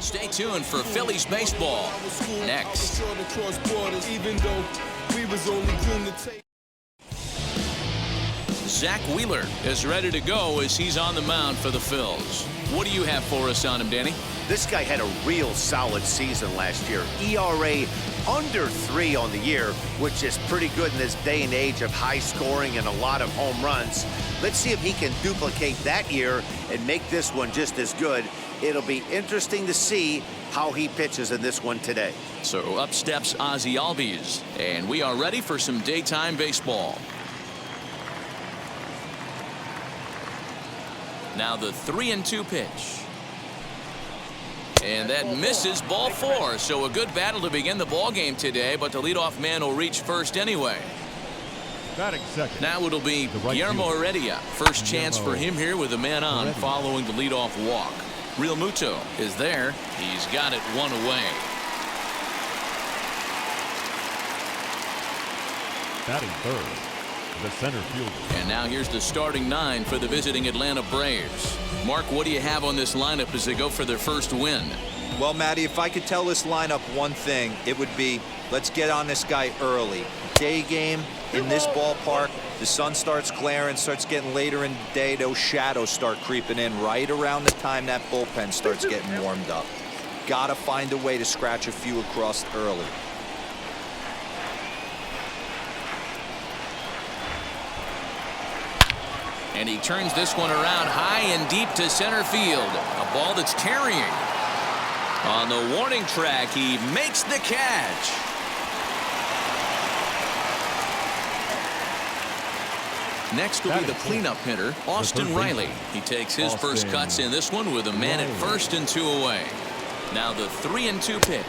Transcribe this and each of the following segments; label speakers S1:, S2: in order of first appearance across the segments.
S1: Stay tuned for Phillies baseball next. Zach Wheeler is ready to go as he's on the mound for the Phils. What do you have for us on him, Danny?
S2: This guy had a real solid season last year. ERA under 3 on the year, which is pretty good in this day and age of high scoring and a lot of home runs. Let's see if he can duplicate that year and make this one just as good. It'll be interesting to see how he pitches in this one today.
S1: So up steps Ozzie Albies, and we are ready for some daytime baseball. Now the 3-2 pitch. And that misses, ball 4. So a good battle to begin the ball game today, but the leadoff man will reach first anyway. Now it'll be Guillermo Heredia. First chance for him here with a man on following the leadoff walk. Real Muto is there. He's got it 1 away.
S3: Batting third, the center fielder.
S1: And now here's the starting 9 for the visiting Atlanta Braves. Mark, what do you have on this lineup as they go for their first win?
S4: Well, Matty, if I could tell this lineup one thing, it would be let's get on this guy early. Day game in this ballpark, the sun starts glaring, starts getting later in the day, those shadows start creeping in right around the time that bullpen starts getting warmed up. Gotta find a way to scratch a few across early.
S1: And he turns this one around high and deep to center field. A ball that's carrying. On the warning track, he makes the catch. Next will be the cleanup hitter, Austin Riley. He takes his first cuts in this one with a man at first and 2 away. Now the 3-2 pitch.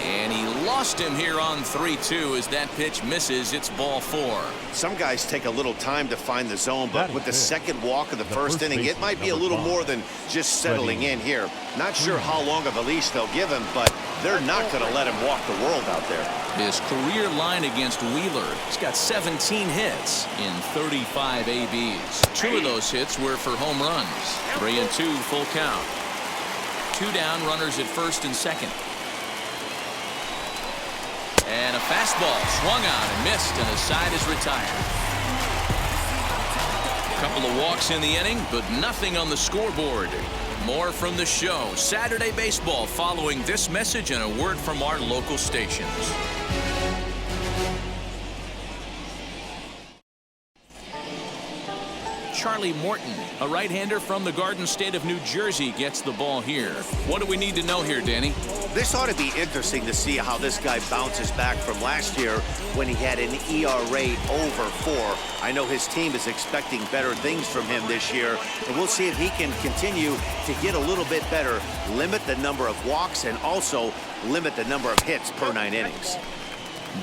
S1: And he lost him here on 3-2 as that pitch misses. It's ball 4.
S2: Some guys take a little time to find the zone, but with the second walk of the first inning, it might be a little more than just settling in here. Not sure how long of a leash they'll give him, but they're not going to let him walk the world out there.
S1: His career line against Wheeler. He's got 17 hits in 35 ABs. 2 of those hits were for home runs. 3-2 full count. 2 down, runners at first and second. And a fastball swung on and missed, and the side is retired. A couple of walks in the inning, but nothing on the scoreboard. More from the show. Saturday baseball following this message and a word from our local stations. Charlie Morton, a right-hander from the Garden State of New Jersey, gets the ball here. What do we need to know here, Danny?
S2: This ought to be interesting to see how this guy bounces back from last year when he had an ERA over 4. I know his team is expecting better things from him this year, and we'll see if he can continue to get a little bit better, limit the number of walks, and also limit the number of hits per 9 innings.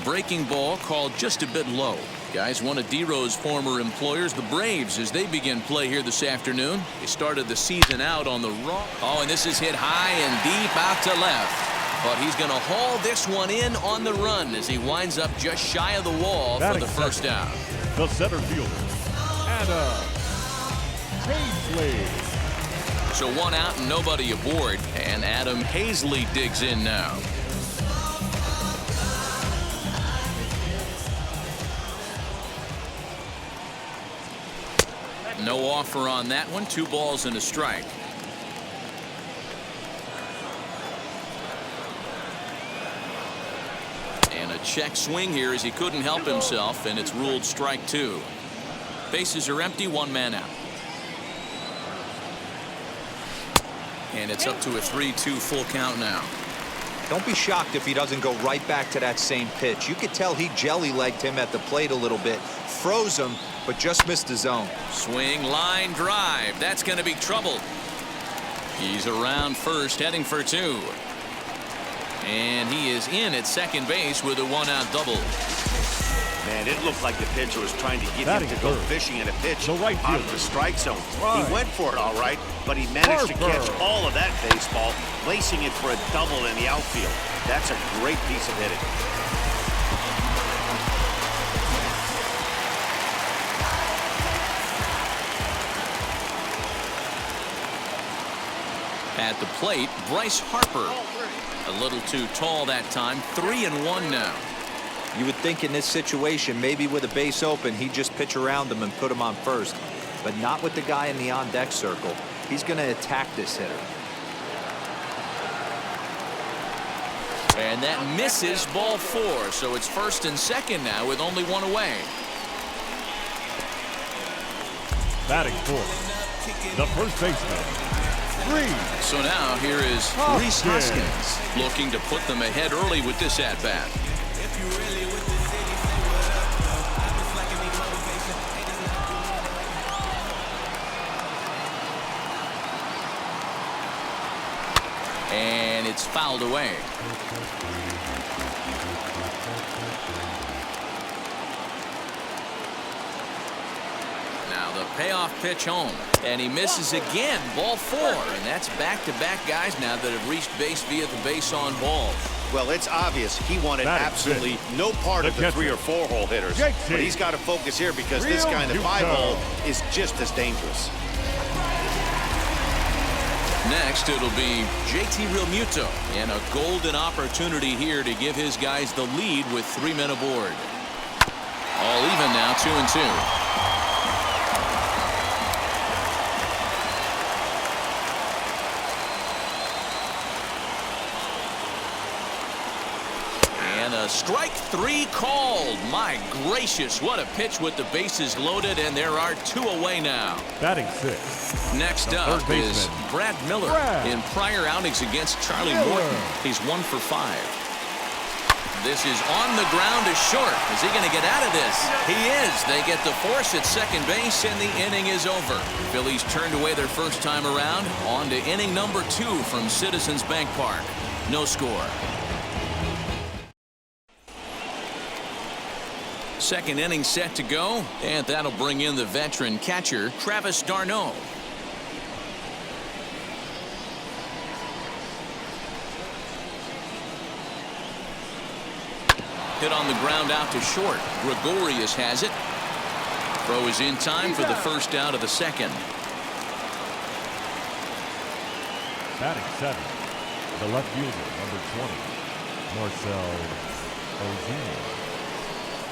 S1: Breaking ball called just a bit low. Guys, one of D-Rose former employers, the Braves, as they begin play here this afternoon. They started the season out on the wrong. Oh, and this is hit high and deep out to left. But he's going to haul this one in on the run as he winds up just shy of the wall for the first out.
S3: The center fielder, Adam Hazley.
S1: So 1 out and nobody aboard, and Adam Hazley digs in now. No offer on that one. 2 balls and a strike. And a check swing here as he couldn't help himself, and it's ruled strike 2. Bases are empty, 1 man out. And it's up to a 3-2 full count now.
S4: Don't be shocked if he doesn't go right back to that same pitch. You could tell he jelly-legged him at the plate a little bit, froze him, but just missed the zone.
S1: Swing, line drive. That's going to be trouble. He's around first, heading for 2. And he is in at second base with a 1-out double.
S2: Man, it looked like the pitcher was trying to get him to go fishing in a pitch out of the strike zone. He went for it all right, but he managed to catch all of that baseball, placing it for a double in the outfield. That's a great piece of hitting.
S1: At the plate, Bryce Harper. A little too tall that time. 3-1 now.
S4: You would think in this situation, maybe with a base open, he'd just pitch around him and put him on first. But not with the guy in the on-deck circle. He's going to attack this hitter.
S1: And that misses, ball 4. So it's first and second now with only one away.
S3: Batting fourth, the first baseman, Reese.
S1: So now here is Rhys Hoskins looking to put them ahead early with this at-bat. And it's fouled away. Now the payoff pitch home. And he misses again. Ball 4. And that's back-to-back guys now that have reached base via the base on balls.
S2: Well, it's obvious he wanted absolutely no part of the 3 or 4 hole hitters. But he's got to focus here because this guy in the 5 hole is just as dangerous.
S1: Next, it'll be JT Realmuto, and a golden opportunity here to give his guys the lead with 3 men aboard. All even now, 2-2. And a strike 3 called. My gracious, what a pitch with the bases loaded, and there are 2 away now.
S3: Batting 6.
S1: Next up is Brad Miller. In prior outings against Charlie Morton, he's 1 for 5. This is on the ground to short. Is he going to get out of this? He is. They get the force at second base, and the inning is over. Phillies turned away their first time around. On to inning number 2 from Citizens Bank Park. No score. Second inning set to go, and that'll bring in the veteran catcher, Travis d'Arnaud. Hit on the ground out to short. Gregorius has it. Throw is in time for the first out of the second.
S3: Batting 7, the left fielder, number 20, Marcell Ozuna.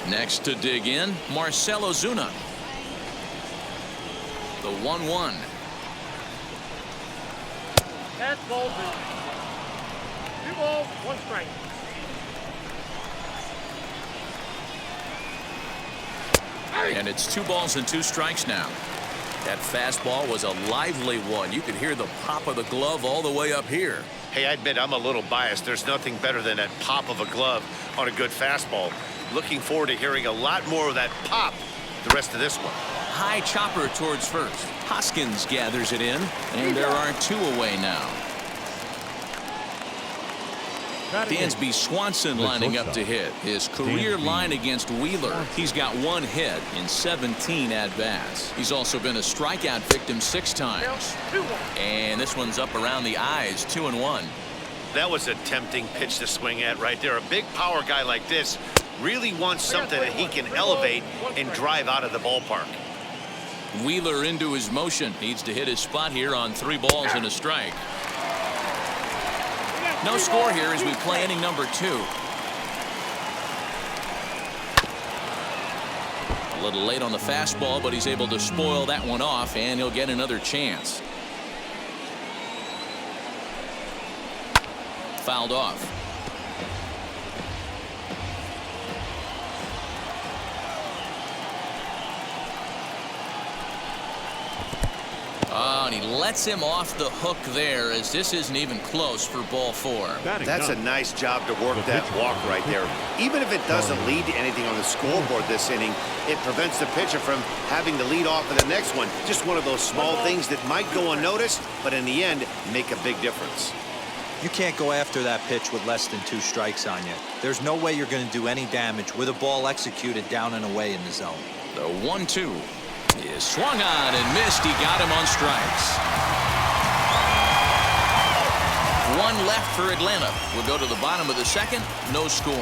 S1: Next to dig in, Marcell Ozuna. The 1-1.
S5: That's ball 2 balls, 1 strike.
S1: And it's 2 balls and 2 strikes now. That fastball was a lively one. You could hear the pop of the glove all the way up here.
S2: Hey, I admit I'm a little biased. There's nothing better than that pop of a glove on a good fastball. Looking forward to hearing a lot more of that pop the rest of this one.
S1: High chopper towards first. Hoskins gathers it in, and there are 2 away now. Dansby Swanson lining up to hit. His career line against Wheeler. He's got 1 hit in 17 at-bats. He's also been a strikeout victim 6 times. And this one's up around the eyes, 2-1.
S2: That was a tempting pitch to swing at right there. A big power guy like this really wants something that he can elevate and drive out of the ballpark.
S1: Wheeler into his motion. Needs to hit his spot here on 3 balls and a strike. No score here as we play inning number 2. A little late on the fastball, but he's able to spoil that one off, and he'll get another chance. Fouled off. Oh, and he lets him off the hook there, as this isn't even close for ball 4.
S2: That's a nice job to work that walk right there. Even if it doesn't lead to anything on the scoreboard this inning, it prevents the pitcher from having to lead off of the next one. Just one of those small things that might go unnoticed, but in the end, make a big difference.
S4: You can't go after that pitch with less than 2 strikes on you. There's no way you're going to do any damage with a ball executed down and away in the zone.
S1: The 1-2 is swung on and missed. He got him on strikes. 1 left for Atlanta. We'll go to the bottom of the second. No score.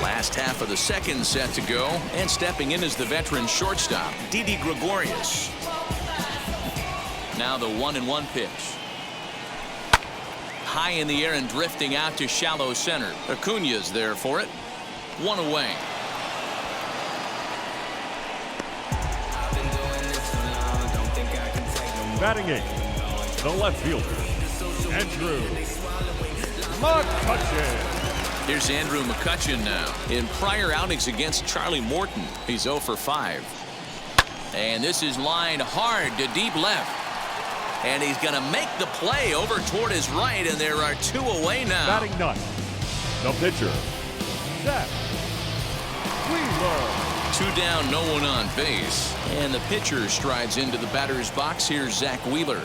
S1: Last First half of the second set to go, and stepping in is the veteran shortstop, Didi Gregorius. Now the 1-1 pitch. High in the air and drifting out to shallow center. Acuna's there for it. One away.
S3: Batting eighth, the left fielder, Andrew McCutchen.
S1: Here's Andrew McCutchen now. In prior outings against Charlie Morton, he's 0 for 5. And this is lined hard to deep left. And he's going to make the play over toward his right, and there are 2 away now.
S3: Batting ninth, the pitcher, Zach Wheeler.
S1: 2 down, no one on base. And the pitcher strides into the batter's box. Here's Zach Wheeler.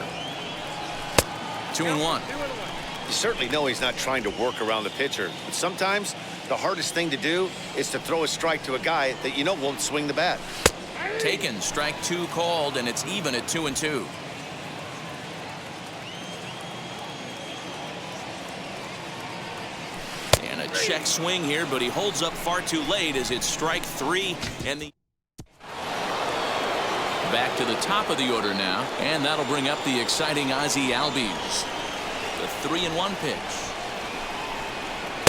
S1: 2-1.
S2: You certainly know he's not trying to work around the pitcher, but sometimes the hardest thing to do is to throw a strike to a guy that you know won't swing the bat.
S1: Taken, strike 2 called, and it's even at 2-2. And a check swing here, but he holds up far too late as it's strike 3, and the back to the top of the order now, and that'll bring up the exciting Ozzie Albies. The 3-1 pitch.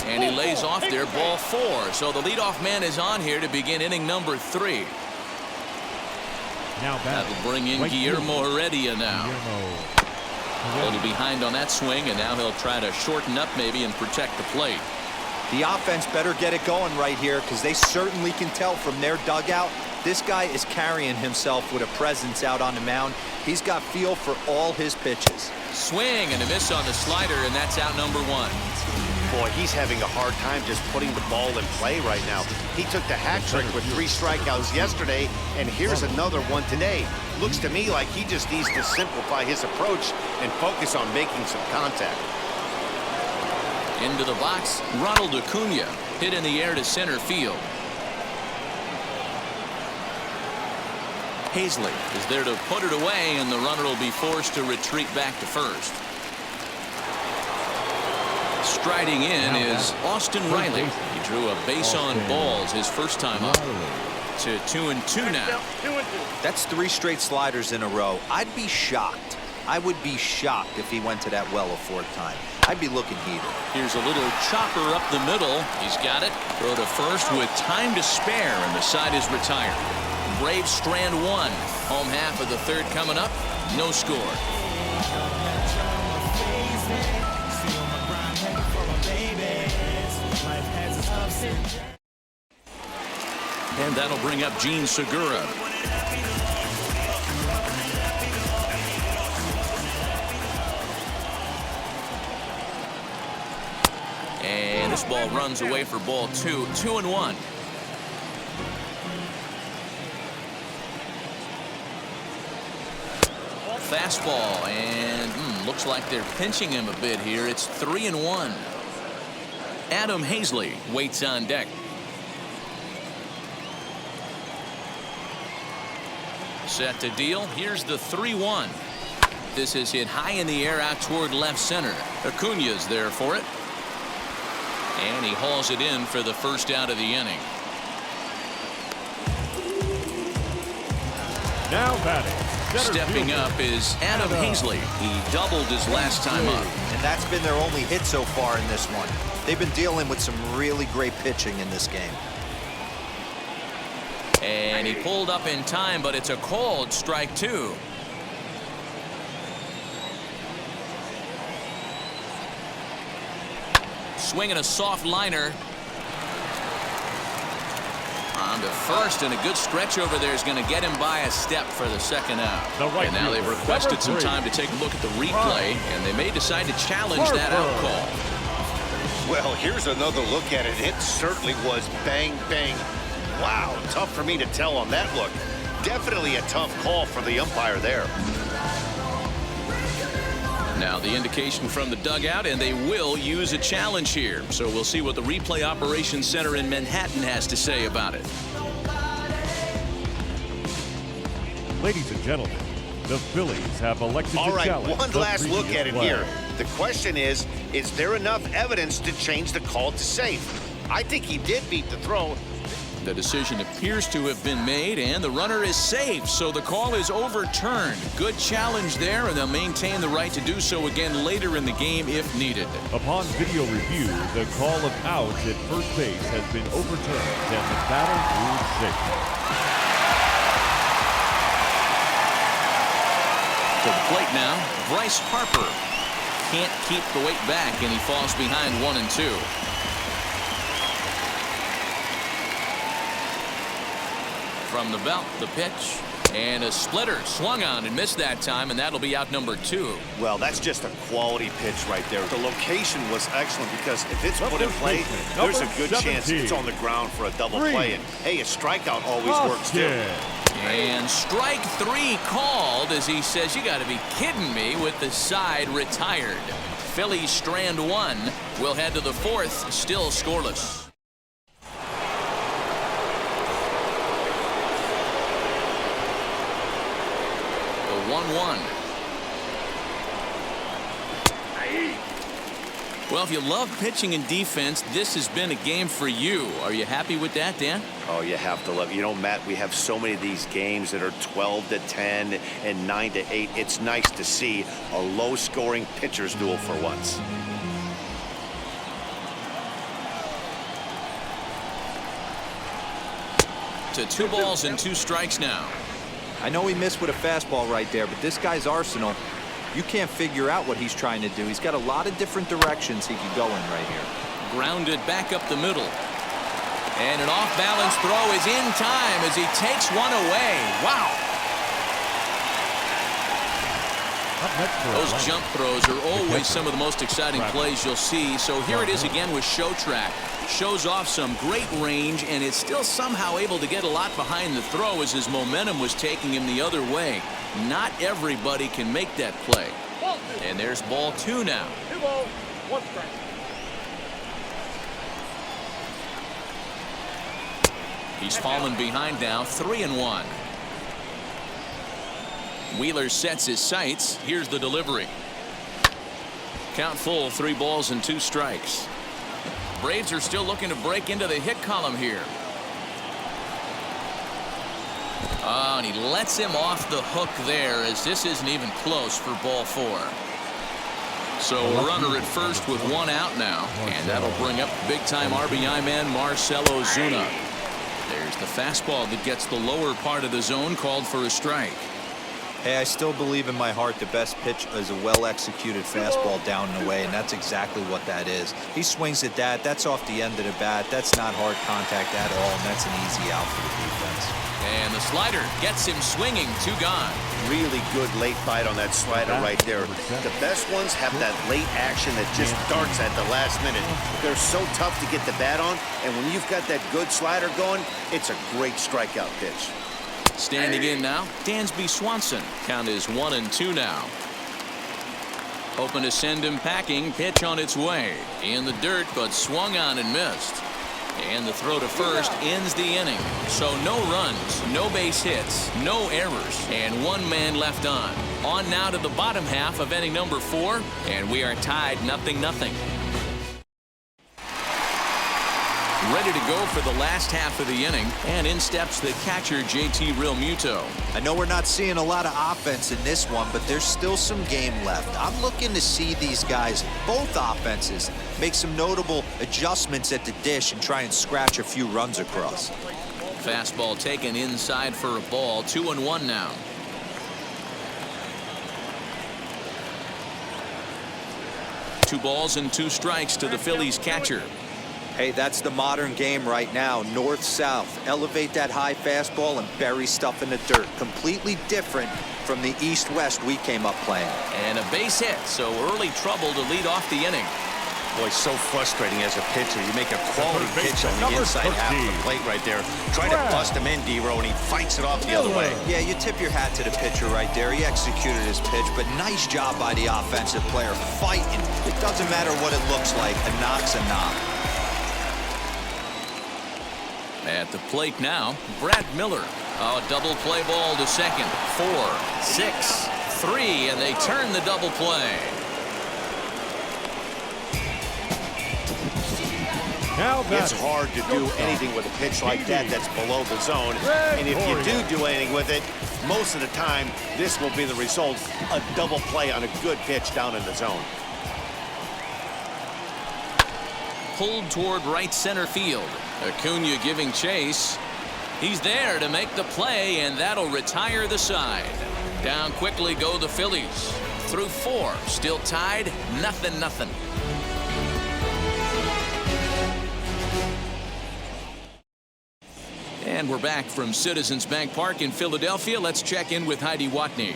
S1: And he lays off there, ball 4. So the leadoff man is on here to begin inning number 3.
S3: Now
S1: that'll bring in Guillermo Heredia now. A little behind on that swing, and now he'll try to shorten up maybe and protect the plate.
S4: The offense better get it going right here, because they certainly can tell from their dugout this guy is carrying himself with a presence out on the mound. He's got feel for all his pitches.
S1: Swing and a miss on the slider, and that's out number 1.
S2: Boy, he's having a hard time just putting the ball in play right now. He took the hat trick with 3 strikeouts yesterday, and here's another one today. Looks to me like he just needs to simplify his approach and focus on making some contact.
S1: Into the box, Ronald Acuna. Hit in the air to center field. Hazley is there to put it away, and the runner will be forced to retreat back to first. Striding in is Austin Riley. He drew a base on balls his first time up. To 2-2 now.
S4: That's 3 straight sliders in a row. I'd be shocked. I would be shocked if he went to that well a 4th time. I'd be looking heated.
S1: Here's a little chopper up the middle. He's got it. Throw to first with time to spare, and the side is retired. Braves strand 1. Home half of the 3rd coming up. No score. And that'll bring up Gene Segura. And this ball runs away for ball 2. 2-1. Fastball, and looks like they're pinching him a bit here. It's 3-1. Adam Hazley waits on deck. Set to deal. Here's the 3-1. This is hit high in the air out toward left center. Acuna's there for it. And he hauls it in for the first out of the inning.
S3: Now batting.
S1: Stepping up is Adam Hazley. He doubled his last time up.
S4: And that's been their only hit so far in this one. They've been dealing with some really great pitching in this game.
S1: And he pulled up in time, but it's a called strike 2. Swinging a soft liner. On to first, and a good stretch over there is going to get him by a step for the second out. And now they've requested some time to take a look at the replay, and they may decide to challenge that out call.
S2: Well, here's another look at it. It certainly was bang, bang. Wow, tough for me to tell on that look. Definitely a tough call for the umpire there.
S1: Now the indication from the dugout, and they will use a challenge here. So we'll see what the replay operations center in Manhattan has to say about it.
S3: Ladies and gentlemen, the Phillies have elected
S2: All
S3: to
S2: right,
S3: challenge
S2: one
S3: the
S2: last look at it
S3: play.
S2: here. The question is there enough evidence to change the call to safe? I think he did beat the throw.
S1: The decision appears to have been made, and the runner is safe, so the call is overturned. Good challenge there, and they'll maintain the right to do so again later in the game if needed.
S3: Upon video review, the call of out at first base has been overturned, and the batter rules safe.
S1: To the plate now, Bryce Harper can't keep the weight back, and he falls behind 1-2. From the belt, the pitch, and a splitter swung on and missed that time, and that'll be out number 2.
S2: Well, that's just a quality pitch right there. The location was excellent because if it's put in play, there's a good chance it's on the ground for a double play. And hey, a strikeout always works too.
S1: And strike 3 called as he says, "You got to be kidding me," with the side retired. Phillies strand 1. We'll head to the 4th, still scoreless. The 1-1. Well, if you love pitching and defense, this has been a game for you. Are you happy with that, Dan?
S2: Oh, you have to love it. You know, Matt, we have so many of these games that are 12-10 and 9-8. It's nice to see a low-scoring pitcher's duel for once.
S1: To 2 balls and 2 strikes now.
S4: I know he missed with a fastball right there, but this guy's arsenal, you can't figure out what he's trying to do. He's got a lot of different directions he could go in right here.
S1: Grounded back up the middle. And an off-balance throw is in time as he takes one away. Wow. Those jump throws are always some of the most exciting plays you'll see. So here it is again with Show Track. Shows off some great range, and is still somehow able to get a lot behind the throw as his momentum was taking him the other way. Not everybody can make that play. And there's ball 2 now.
S5: 2 balls, 1 strike.
S1: He's fallen behind now, 3-1. Wheeler sets his sights. Here's the delivery. Count full, 3 balls and 2 strikes. Braves are still looking to break into the hit column here. Oh, and he lets him off the hook there as this isn't even close for ball 4. So a runner at first with 1 out now, and that'll bring up big-time RBI man Marcell Ozuna. There's the fastball that gets the lower part of the zone, called for a strike.
S4: Hey, I still believe in my heart the best pitch is a well-executed fastball down and away, and that's exactly what that is. He swings at that. That's off the end of the bat. That's not hard contact at all, and that's an easy out for the defense.
S1: And the slider gets him swinging. 2 gone.
S2: Really good late bite on that slider right there. The best ones have that late action that just starts at the last minute. They're so tough to get the bat on, and when you've got that good slider going, it's a great strikeout pitch.
S1: Standing in now, Dansby Swanson. Count is 1-2 now. Hoping to send him packing. Pitch on its way. In the dirt, but swung on and missed. And the throw to first ends the inning. So no runs, no base hits, no errors, and 1 man left on. On now to the bottom half of inning number 4, and we are tied 0-0. Ready to go for the last half of the inning, and in steps the catcher, JT Realmuto.
S4: I know we're not seeing a lot of offense in this one, but there's still some game left. I'm looking to see these guys, both offenses, make some notable adjustments at the dish and try and scratch a few runs across.
S1: Fastball taken inside for a ball. 2-1 now. Two balls and 2 strikes to the Phillies catcher.
S4: Hey, that's the modern game right now. North-south. Elevate that high fastball and bury stuff in the dirt. Completely different from the east-west we came up playing.
S1: And a base hit, so early trouble to lead off the inning.
S2: Boy, so frustrating as a pitcher. You make a quality pitch on the inside half of the plate right there. Try to bust him in, D-Row, and he fights it off the other way.
S4: Yeah, you tip your hat to the pitcher right there. He executed his pitch, but nice job by the offensive player fighting. It doesn't matter what it looks like. A knock's a knock.
S1: At the plate now, Brad Miller. A double play ball to second. 4, 6, 3, and they turn the double play.
S3: Now
S2: It's
S3: batting,
S2: hard to do anything with a pitch like that that's below the zone. And if you do anything with it, most of the time, this will be the result, a double play on a good pitch down in the zone.
S1: Pulled toward right center field. Acuna giving chase. He's there to make the play, and that'll retire the side. Down quickly go the Phillies. Through 4, still tied, 0-0. And we're back from Citizens Bank Park in Philadelphia. Let's check in with Heidi Watney.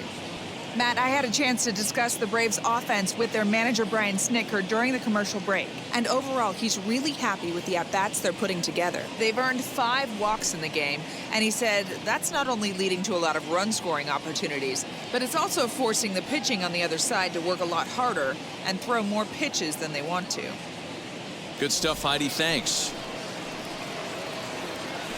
S6: Matt, I had a chance to discuss the Braves' offense with their manager, Brian Snitker, during the commercial break. And overall, he's really happy with the at-bats they're putting together. They've earned 5 walks in the game, and he said that's not only leading to a lot of run-scoring opportunities, but it's also forcing the pitching on the other side to work a lot harder and throw more pitches than they want to.
S1: Good stuff, Heidi. Thanks.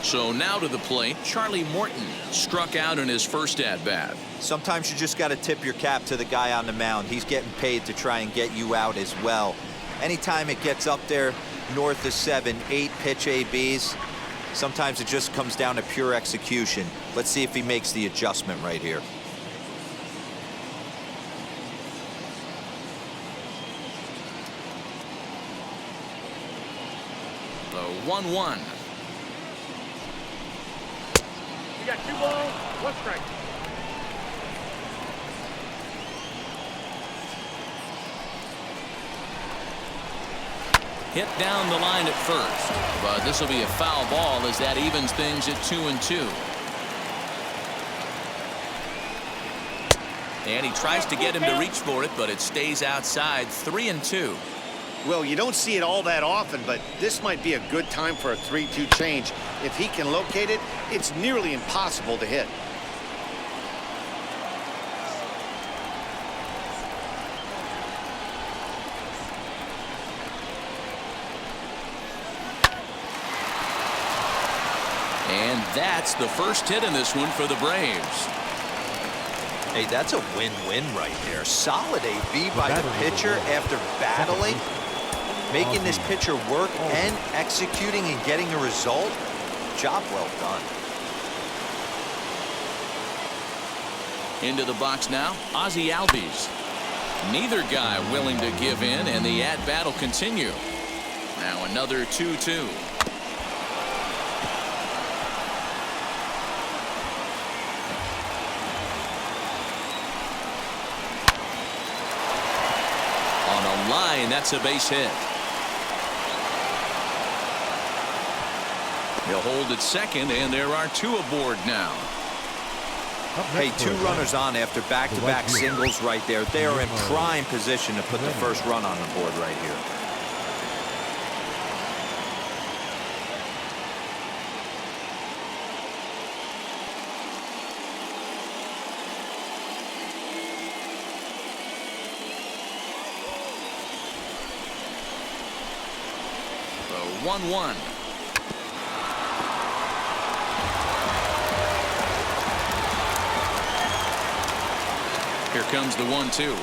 S1: So now to the plate, Charlie Morton struck out in his first at-bat.
S4: Sometimes you just got to tip your cap to the guy on the mound. He's getting paid to try and get you out as well. Anytime it gets up there north of 7, 8 pitch ABs, sometimes it just comes down to pure execution. Let's see if he makes the adjustment right here.
S1: The 1-1.
S5: You got 2 balls, 1 strike.
S1: Hit down the line at first, but this will be a foul ball as that evens things at 2-2. And he tries to get him to reach for it, but it stays outside. 3-2.
S2: Well, you don't see it all that often, but this might be a good time for a 3-2 change. If he can locate it, it's nearly impossible to hit.
S1: And that's the first hit in this one for the Braves.
S4: Hey, that's a win-win right there. Solid AB by the pitcher after battling, making this pitcher work and executing and getting a result. Job well done.
S1: Into the box now, Ozzie Albies. Neither guy willing to give in, and the at-bat will continue. Now another 2-2. Line, that's a base hit. He'll hold at second, and there are 2 aboard now.
S4: Hey, 2 runners on after back-to-back singles right there. They are in prime position to put the first run on the board right here.
S1: The 1-1. Here comes the 1-2.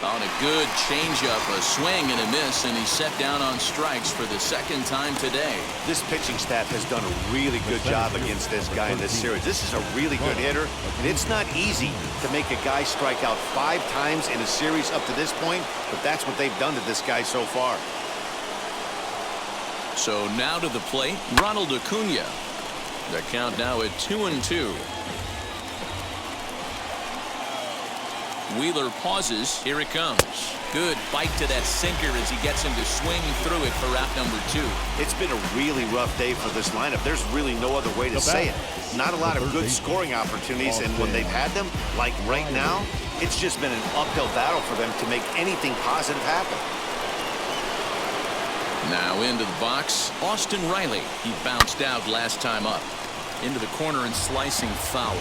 S1: On a good changeup, a swing and a miss, and he's set down on strikes for the 2nd time today.
S2: This pitching staff has done a really good job against this guy in this series. This is a really good hitter, and it's not easy to make a guy strike out 5 times in a series up to this point, but that's what they've done to this guy so far.
S1: So now to the plate, Ronald Acuna. The count now at 2-2. Wheeler pauses. Here it comes. Good bite to that sinker as he gets him to swing through it for out number 2.
S2: It's been a really rough day for this lineup. There's really no other way to say it. Not a lot of good scoring opportunities, and when they've had them, like right now, it's just been an uphill battle for them to make anything positive happen.
S1: Now into the box, Austin Riley. He bounced out last time up. Into the corner and slicing foul.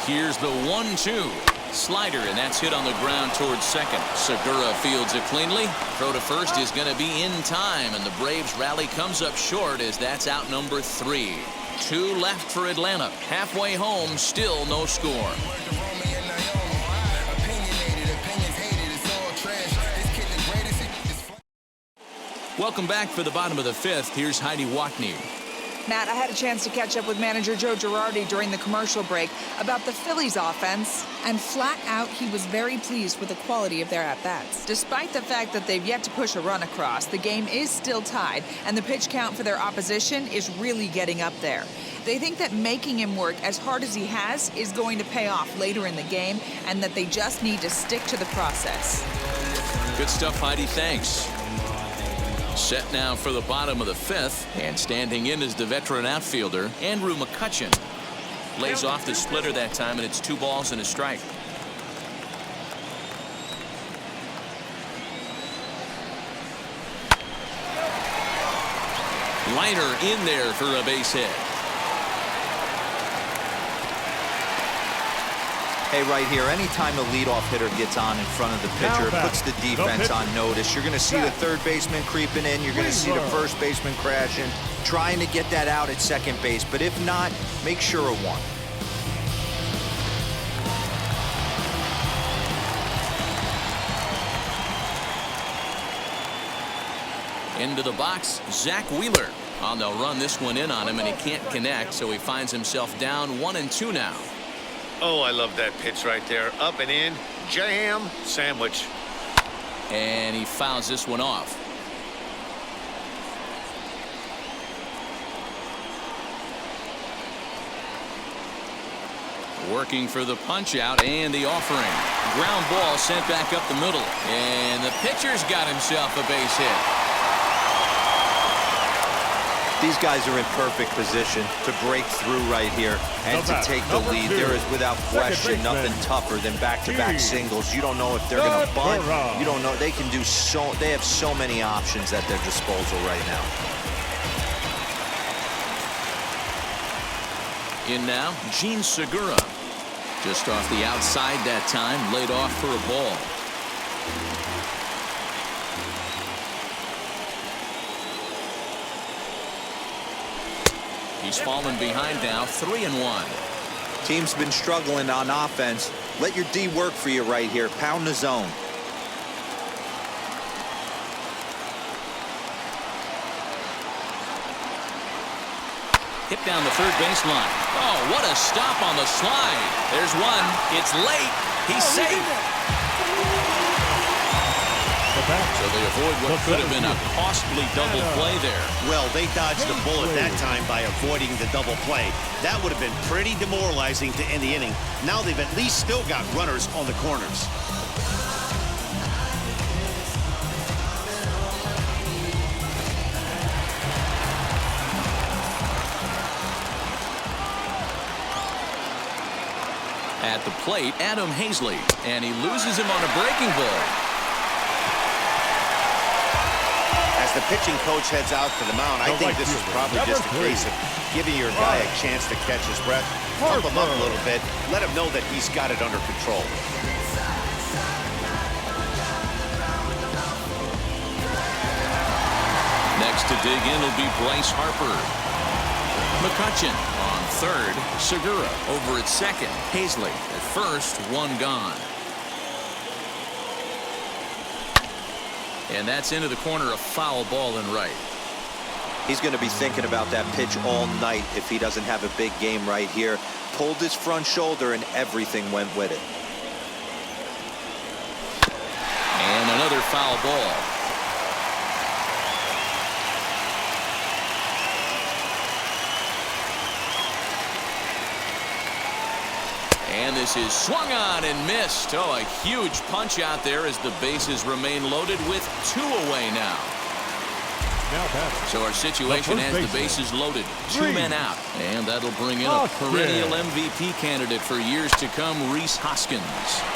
S1: Here's the 1-2. Slider, and that's hit on the ground towards second. Segura fields it cleanly. Throw to first is going to be in time, and the Braves rally comes up short as that's out number 3. 2 left for Atlanta. Halfway home, still no score. Welcome back for the bottom of the 5th. Here's Heidi Watney.
S6: Matt, I had a chance to catch up with manager Joe Girardi during the commercial break about the Phillies offense, and flat out he was very pleased with the quality of their at-bats. Despite the fact that they've yet to push a run across, the game is still tied, and the pitch count for their opposition is really getting up there. They think that making him work as hard as he has is going to pay off later in the game, and that they just need to stick to the process.
S1: Good stuff, Heidi. Thanks. Set now for the bottom of the 5th, and standing in is the veteran outfielder, Andrew McCutchen. Lays off the splitter that time, and it's 2 balls and a strike. Liner in there for a base hit.
S4: Hey, right here, anytime a leadoff hitter gets on in front of the pitcher, it puts the defense on notice. You're going to see the third baseman creeping in. You're going to see the first baseman crashing, trying to get that out at second base. But if not, make sure of one.
S1: Into the box, Zach Wheeler. Oh, they'll run this one in on him, and he can't connect, so he finds himself down 1-2 now.
S2: Oh, I love that pitch right there. Up and in, jam, sandwich.
S1: And he fouls this one off. Working for the punch out and the offering. Ground ball sent back up the middle. And the pitcher's got himself a base hit.
S4: These guys are in perfect position to break through right here and to take the lead. There is, without question, nothing tougher than back-to-back singles. You don't know if they're going to bunt. You don't know. They can do so. They have so many options at their disposal right now.
S1: In now, Gene Segura. Just off the outside that time, laid off for a ball. He's fallen behind now, 3-1.
S4: Team's been struggling on offense. Let your D work for you right here. Pound the zone.
S1: Hit down the third baseline. Oh, what a stop on the slide. There's one. It's late. He's safe. So they avoid what could have been a costly double play there.
S2: Well, they dodged the bullet that time by avoiding the double play. That would have been pretty demoralizing to end the inning. Now they've at least still got runners on the corners.
S1: At the plate, Adam Hazley, and he loses him on a breaking ball.
S2: As the pitching coach heads out to the mound, I think this is probably just a case of giving your guy a chance to catch his breath, pump him up a little bit, let him know that he's got it under control.
S1: Next to dig in will be Bryce Harper. McCutchen on third, Segura over at second, Hazley at first, one gone. And that's into the corner, a foul ball and right.
S4: He's going to be thinking about that pitch all night if he doesn't have a big game right here. Pulled his front shoulder and everything went with it.
S1: And another foul ball. And this is swung on and missed. Oh, a huge punch out there as the bases remain loaded with 2 away now. So our situation has the bases loaded, 2 men out. And that'll bring in a perennial MVP candidate for years to come, Rhys Hoskins.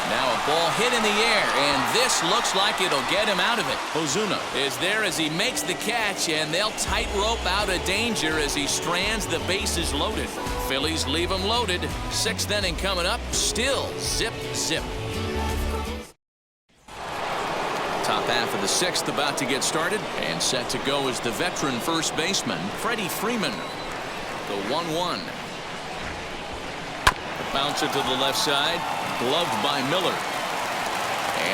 S1: Now a ball hit in the air, and this looks like it'll get him out of it. Ozuna is there as he makes the catch, and they'll tightrope out of danger as he strands the bases loaded. Phillies leave him loaded. 6th inning coming up, still zip, zip. Top half of the 6th about to get started, and set to go is the veteran first baseman, Freddie Freeman. The 1-1. Bouncer to the left side, gloved by Miller.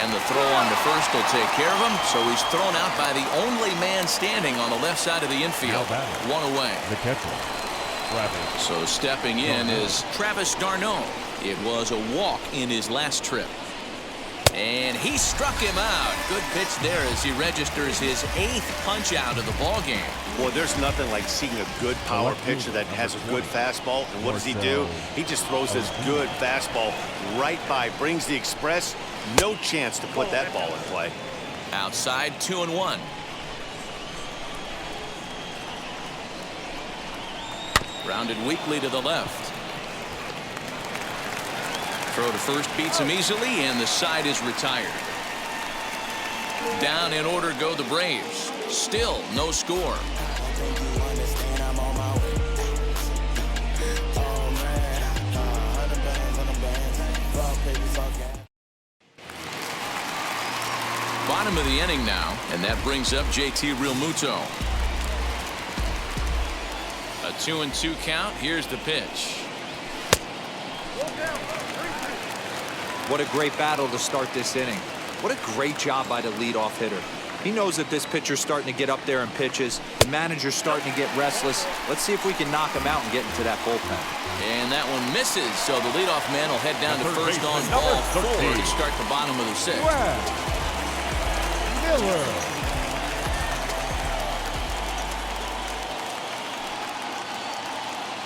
S1: And the throw on to first will take care of him, so he's thrown out by the only man standing on the left side of the infield. One away.
S3: The catcher, Travis.
S1: So stepping in is Travis d'Arnaud. It was a walk in his last trip. And he struck him out. Good pitch there as he registers his 8th punch out of the ball game.
S2: Boy, there's nothing like seeing a good power pitcher that has a good fastball. And what does he do? He just throws this good fastball right by, brings the express. No chance to put that ball in play.
S1: Outside, 2-1. Grounded weakly to the left. Throw to first beats him easily, and the side is retired. Down in order go the Braves. Still no score. Bottom of the inning now, and that brings up JT Realmuto. A 2-2 count. Here's the pitch.
S4: What a great battle to start this inning. What a great job by the leadoff hitter. He knows that this pitcher's starting to get up there in pitches. The manager's starting to get restless. Let's see if we can knock him out and get into that bullpen.
S1: And that one misses, so the leadoff man will head down to first on ball 4 to start the bottom of the 6th.
S3: Miller.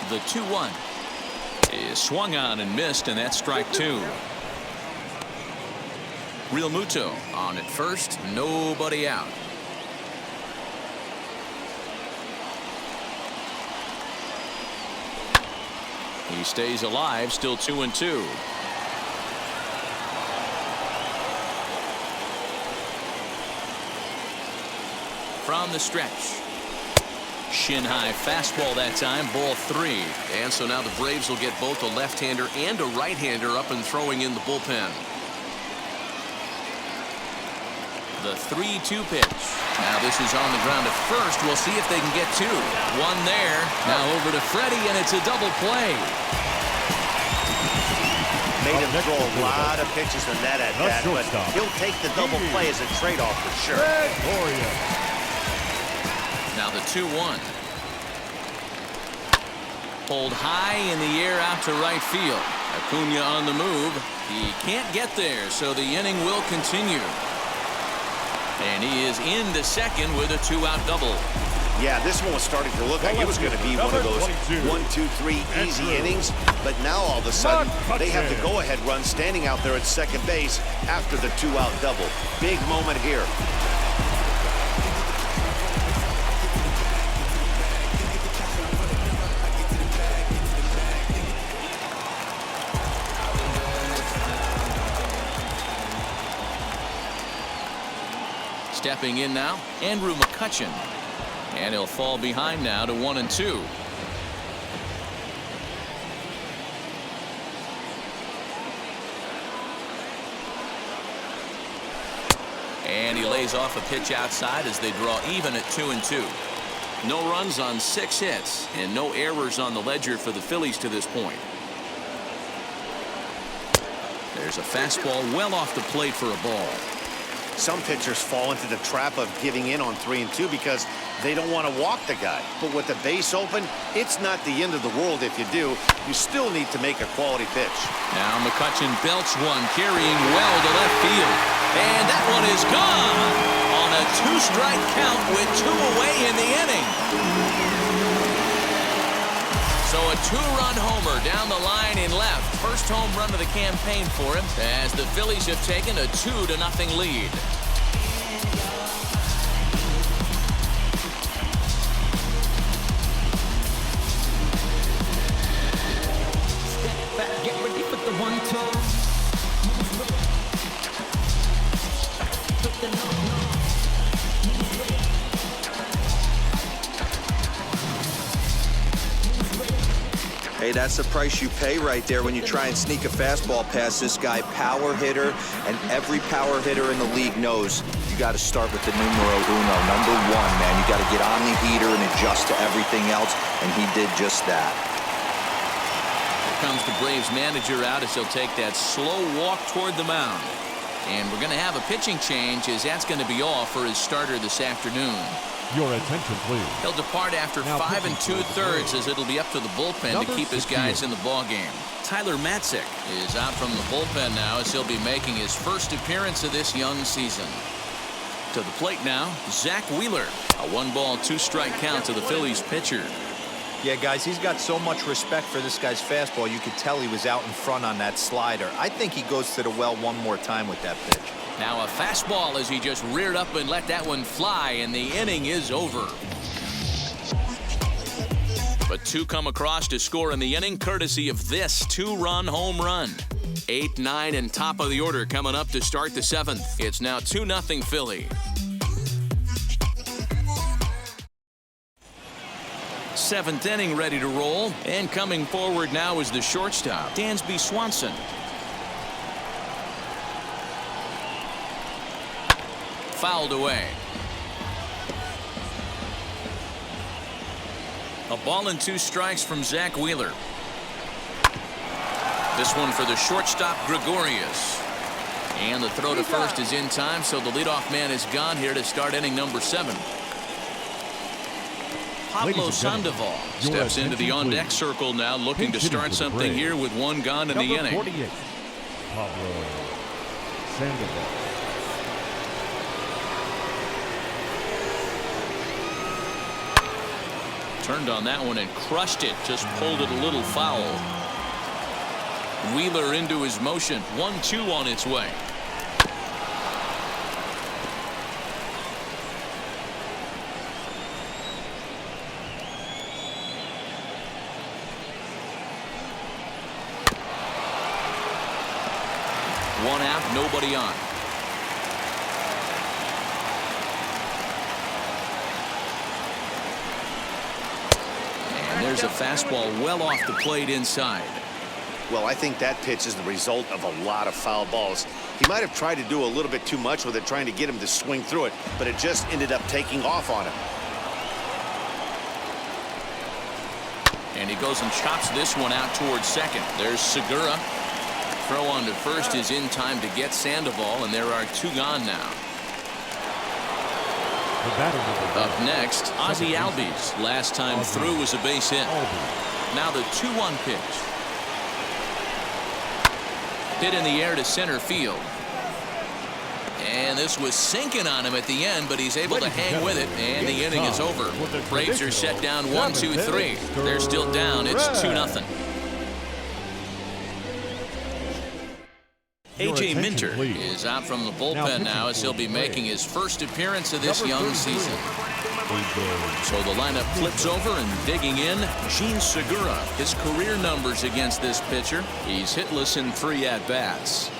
S1: The 2-1 is swung on and missed, and that's strike 2. Realmuto on at first, nobody out. He stays alive, still 2-2. From the stretch. Shin high fastball that time, ball 3. And so now the Braves will get both a left-hander and a right-hander up and throwing in the bullpen. The 3-2 pitch. Now this is on the ground at first. We'll see if they can get 2. One there. Now over to Freddie, and it's a double play.
S2: Made him throw a lot of pitches in that at bat, but he'll take the double play as a trade-off for sure.
S1: Now the 2-1. Pulled high in the air out to right field. Acuna on the move. He can't get there, so the inning will continue. And he is into second with a 2-out double.
S2: Yeah, this one was starting to look like it was going to be one of those 1, 2, 3 easy innings. But now all of a sudden, they have the go-ahead run standing out there at second base after the 2-out double. Big moment here.
S1: Stepping in now, Andrew McCutchen. And he'll fall behind now to 1-2. And he lays off a pitch outside as they draw even at 2-2. No runs on 6 hits and no errors on the ledger for the Phillies to this point. There's a fastball well off the plate for a ball.
S2: Some pitchers fall into the trap of giving in on 3 and 2 because they don't want to walk the guy. But with the base open, it's not the end of the world if you do. You still need to make a quality pitch.
S1: Now McCutchen belts one, carrying well to left field. And that one is gone on a 2-strike count with 2 away in the inning. So a 2-run homer down the line in left. First home run of the campaign for him as the Phillies have taken a 2-0 lead.
S7: Step back, get ready for the 1-2.
S4: Hey, Hey, that's the price you pay right there when you try and sneak a fastball past this guy. Power hitter, and every power hitter in the league knows you got to start with the numero uno, number one, man. You got to get on the heater and adjust to everything else, and he did just that.
S1: Here comes the Braves manager out as he'll take that slow walk toward the mound. And we're going to have a pitching change, as that's going to be all for his starter this afternoon.
S3: Your attention, please.
S1: He'll depart after
S3: Now
S1: 5
S3: pitching for the
S1: 2/3
S3: Braves.
S1: as it'll be up to the bullpen
S3: Number
S1: to keep his
S3: 68.
S1: guys in the ballgame. Tyler Matzik is out from the bullpen now as he'll be making his first appearance of this young season. To the plate now, Zach Wheeler. A 1-ball, 2-strike count to the Phillies pitcher.
S4: Yeah, guys, he's got so much respect for this guy's fastball. You could tell he was out in front on that slider. I think he goes to the well one more time with that pitch.
S1: Now a fastball as he just reared up and let that one fly, and the inning is over. But 2 come across to score in the inning, courtesy of this 2-run home run. 8, 9, and top of the order coming up to start the 7th. It's now 2-0 Philly. 7th inning ready to roll, and coming forward now is the shortstop, Dansby Swanson. Fouled away. A ball and 2 strikes from Zach Wheeler. This one for the shortstop, Gregorius. And the throw to first is in time, so the leadoff man is gone here to start inning number 7. Pablo Sandoval steps into the on-deck circle now, looking to start something here with 1 gone in the inning.
S3: 48, Pablo Sandoval.
S1: Turned on that one and crushed it. Just pulled it a little foul. Wheeler into his motion. 1-2 on its way. One out, nobody on. There's a fastball well off the plate inside.
S2: Well, I think that pitch is the result of a lot of foul balls. He might have tried to do a little bit too much with it, trying to get him to swing through it, but it just ended up taking off on him.
S1: And he goes and chops this one out towards second. There's Segura. Throw on to first is in time to get Sandoval, and there are 2 gone now. Up next, Ozzie Albies. Last time through was a base hit. Now the 2-1 pitch. Hit in the air to center field. And this was sinking on him at the end, but he's able to hang with it, and the inning is over. Braves are set down 1-2-3. They're still down. It's 2-0. A.J. Minter is out from the bullpen now as he'll be making his first appearance of this young season. So the lineup flips over, and digging in, Jean Segura. His career numbers against this pitcher. He's hitless in 3 at-bats.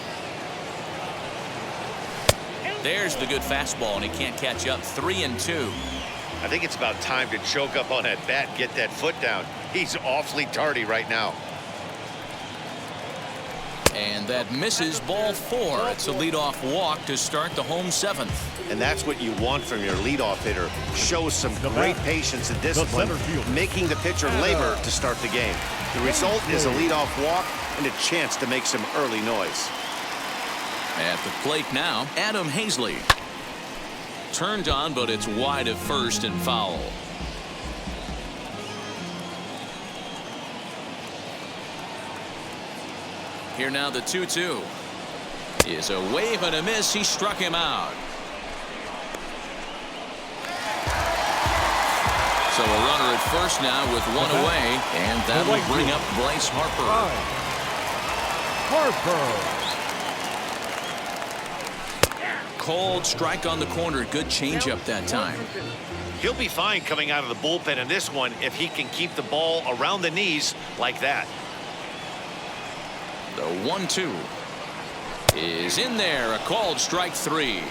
S1: There's the good fastball, and he can't catch up. 3-2.
S2: I think it's about time to choke up on that bat and get that foot down. He's awfully tardy right now.
S1: And that misses ball 4. It's a leadoff walk to start the home 7th.
S2: And that's what you want from your leadoff hitter. Shows some great patience and discipline, making the pitcher labor to start the game. The result is a leadoff walk and a chance to make some early noise.
S1: At the plate now, Adam Hazley. Turned on, but it's wide of first and foul. Here now the 2-2. Is a wave and a miss. He struck him out. So a runner at first now with 1 away, and that will bring up Bryce Harper. Cold strike on the corner. Good changeup that time.
S2: He'll be fine coming out of the bullpen in this one if he can keep the ball around the knees like that.
S1: The 1-2 is in there. A called strike 3.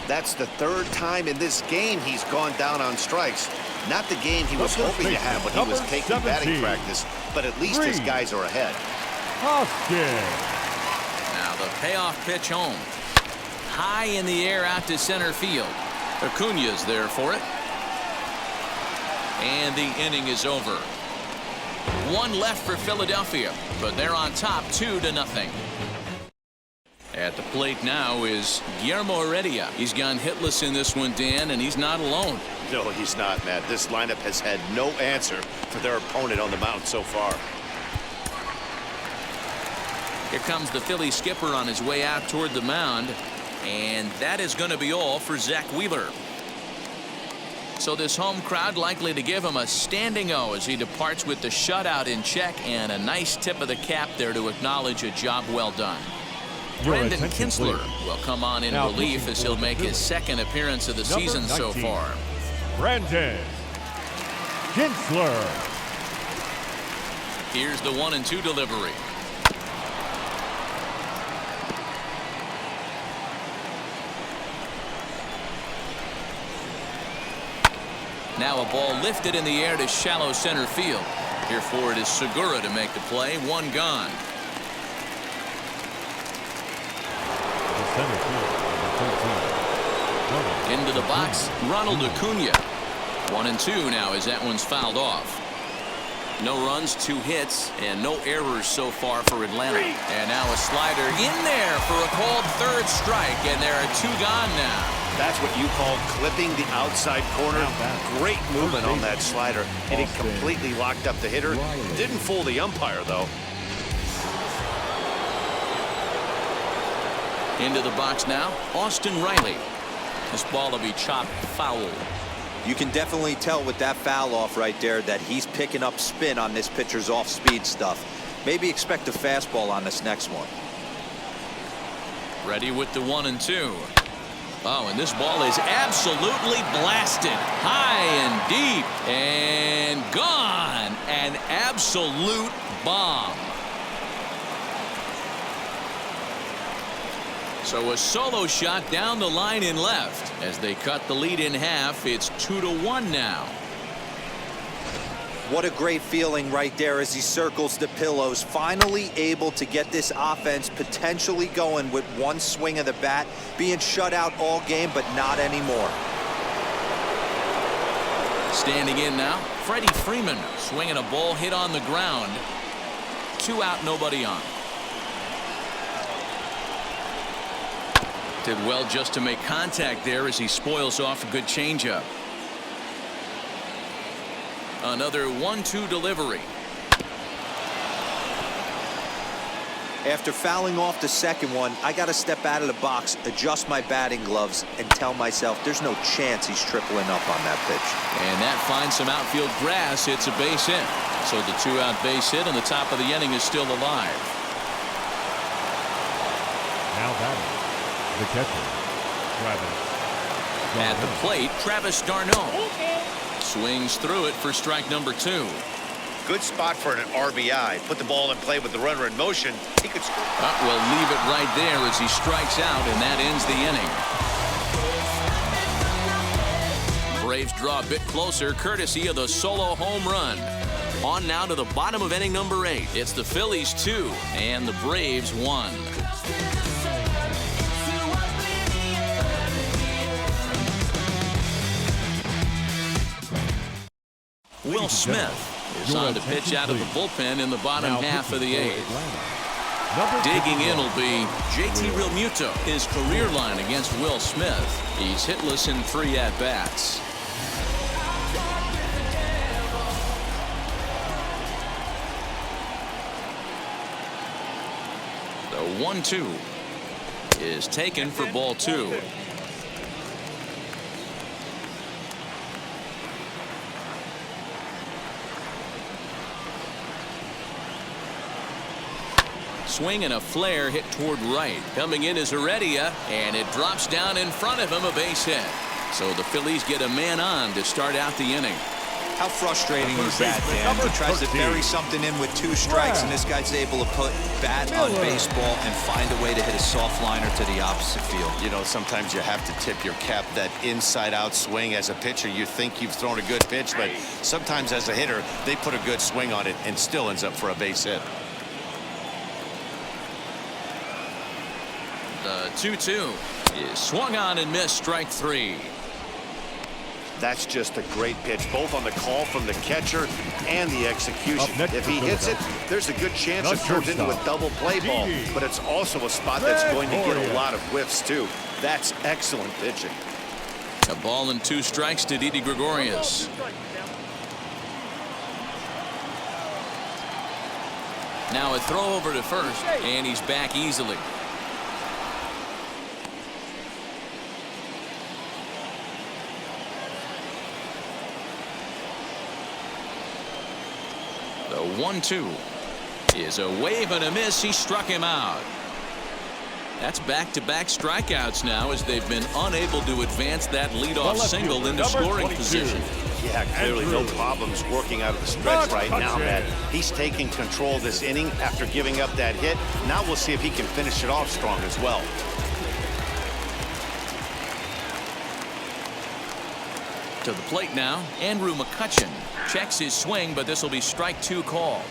S2: That's the 3rd time in this game he's gone down on strikes. Not the game he was hoping to have when he was taking batting practice, but at least his guys are ahead.
S1: Now the payoff pitch home. High in the air out to center field. Acuna's there for it. And the inning is over. One left for Philadelphia, but they're on top 2-0. At the plate now is Guillermo Heredia. He's gone hitless in this one, Dan, and he's not alone.
S2: No, he's not, Matt. This lineup has had no answer for their opponent on the mound so far.
S1: Here comes the Philly skipper on his way out toward the mound, and that is going to be all for Zach Wheeler. So this home crowd likely to give him a standing O as he departs with the shutout in check, and a nice tip of the cap there to acknowledge a job well done. Brendan Kinsler will come on in relief as he'll make his second appearance of the season so far.
S3: Brendan Kinsler.
S1: Here's the 1-2 delivery. Now a ball lifted in the air to shallow center field. Here for it is Segura to make the play. One gone. Into the box, Ronald Acuna. 1-2 now as that one's fouled off. No runs, 2 hits, and no errors so far for Atlanta. And now a slider in there for a called third strike, and there are 2 gone now.
S2: That's what you call clipping the outside corner. Great movement on that slider, and it completely locked up the hitter. Didn't fool the umpire, though.
S1: Into the box now, Austin Riley. This ball will be chopped foul.
S4: You can definitely tell with that foul off right there that he's picking up spin on this pitcher's off-speed stuff. Maybe expect a fastball on this next one.
S1: Ready with the 1-2. Oh, and this ball is absolutely blasted. High and deep and gone. An absolute bomb. So a solo shot down the line in left. As they cut the lead in half, it's 2-1 now.
S4: What a great feeling right there as he circles the pillows. Finally able to get this offense potentially going with one swing of the bat. Being shut out all game, but not anymore.
S1: Standing in now, Freddie Freeman swinging a ball hit on the ground. 2 out, nobody on. Did well just to make contact there as he spoils off a good changeup. Another 1-2 delivery.
S4: After fouling off the second one, I got to step out of the box, adjust my batting gloves, and tell myself there's no chance he's tripling up on that pitch.
S1: And that finds some outfield grass. It's a base hit. So the 2-out base hit, and the top of the inning is still alive.
S3: Now batting, the catcher, Travis.
S1: At the plate, Travis d'Arnaud swings through it for strike number 2.
S2: Good spot for an RBI. Put the ball in play with the runner in motion. He could score.
S1: We'll leave it right there as he strikes out, and that ends the inning. Braves draw a bit closer, courtesy of the solo home run. On now to the bottom of inning number 8. It's the Phillies 2 and the Braves 1. Will Smith is on to pitch out of the bullpen in the bottom half of the 8th. Digging in will be JT Realmuto, his career line against Will Smith. He's hitless in 3 at-bats. The 1-2 is taken for ball 2. Swing and a flare hit toward right. Coming in is Heredia, and it drops down in front of him, a base hit. So the Phillies get a man on to start out the inning.
S4: How frustrating is that,
S3: baseman,
S4: Dan?
S3: number
S4: He tries to
S3: 13.
S4: bury something in with 2 strikes, and this guy's able to put bat on baseball and find a way to hit a soft liner to the opposite field.
S2: You know, sometimes you have to tip your cap. That inside-out swing as a pitcher, you think you've thrown a good pitch, but sometimes as a hitter, they put a good swing on it and still ends up for a base hit.
S1: The 2-2 is swung on and missed, strike 3.
S2: That's just a great pitch, both on the call from the catcher and the execution.
S3: Up next
S2: If
S3: for
S2: he hits it,
S3: Philadelphia.
S2: there's a good chance
S3: The
S2: it turns into a
S3: shortstop,
S2: double play ball,
S3: Didi
S2: but it's also a spot that's going to get a
S3: Gregorius.
S2: lot of whiffs, too. That's excellent pitching.
S1: A ball and 2 strikes to Didi Gregorius. Now a throw over to first, and he's back easily. The 1-2 is a wave and a miss. He struck him out. That's back-to-back strikeouts now as they've been unable to advance that leadoff single into
S3: number
S1: scoring
S3: 22.
S1: position.
S2: Yeah, clearly no problems working out of the stretch right now, Matt. He's taking control of this inning after giving up that hit. Now we'll see if he can finish it off strong as well.
S1: To the plate now, Andrew McCutchen checks his swing, but this will be strike 2 called.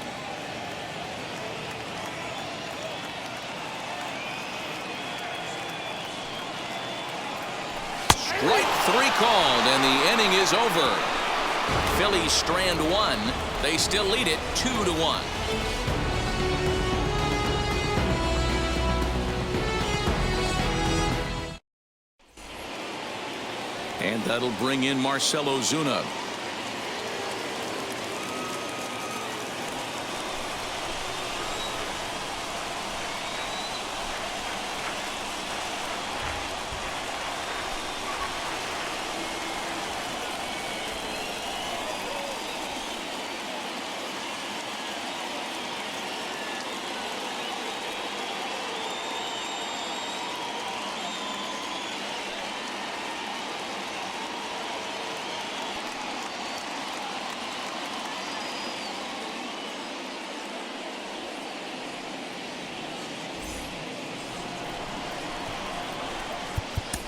S1: Strike 3 called, and the inning is over. Phillies strand 1. They still lead it 2-1. And that'll bring in Marcell Ozuna.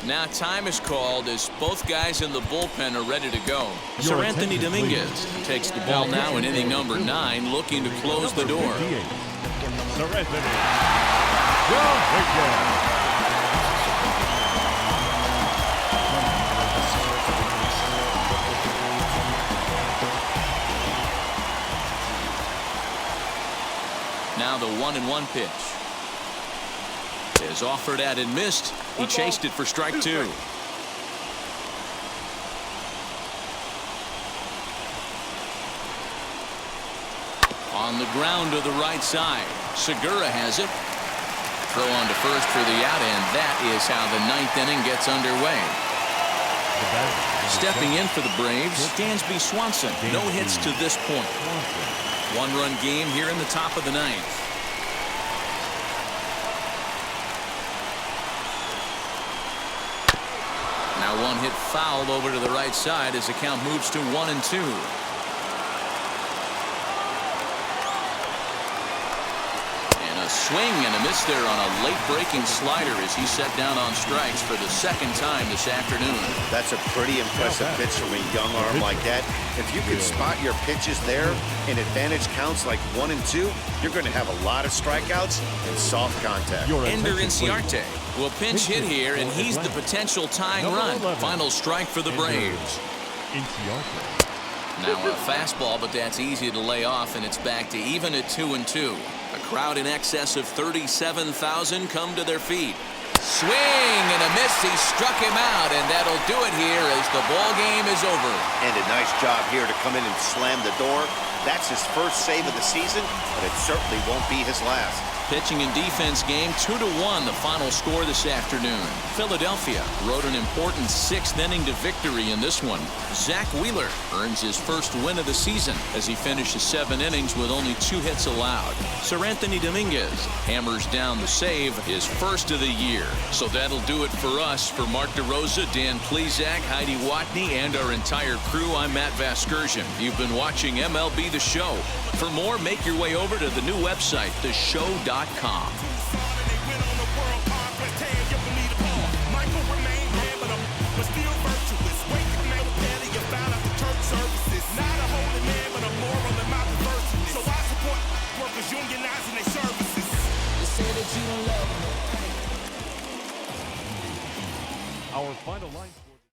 S1: Now time is called as both guys in the bullpen are ready to go. Sir Anthony Dominguez takes the ball now in inning number 9, looking to close the door.
S3: Sir Anthony Dominguez.
S1: Now the 1-1 pitch is offered at and missed. He chased it for strike 2. On the ground to the right side. Segura has it. Throw on to first for the out, and that is how the 9th inning gets underway. Stepping in for the Braves, Dansby Swanson. No hits to this point. 1-run game here in the top of the 9th. Now one hit foul over to the right side as the count moves to 1-2. And a swing and a miss there on a late breaking slider as he set down on strikes for the 2nd time this afternoon.
S2: That's a pretty impressive pitch from a young arm like that. If you can spot your pitches there in advantage counts like 1 and 2, you're going to have a lot of strikeouts and soft contact.
S1: Ender Inciarte will pinch hit here, and he's the potential tying run. Final strike for the Braves. Now a fastball, but that's easy to lay off, and it's back to even at 2-2. A crowd in excess of 37,000 come to their feet. Swing and a miss. He struck him out, and that'll do it here as the ball game is over.
S2: And a nice job here to come in and slam the door. That's his first save of the season, but it certainly won't be his last.
S1: Pitching and defense game 2-1 the final score this afternoon. Philadelphia rode an important 6th inning to victory in this one. Zach Wheeler earns his first win of the season as he finishes 7 innings with only 2 hits allowed. Sir Anthony Dominguez hammers down the save, his first of the year. So that'll do it for us. For Mark DeRosa, Dan Plezak, Heidi Watney, and our entire crew, I'm Matt Vasgersian. You've been watching MLB The Show. For more, make your way over to the new website, theshow.com.
S3: Our final line.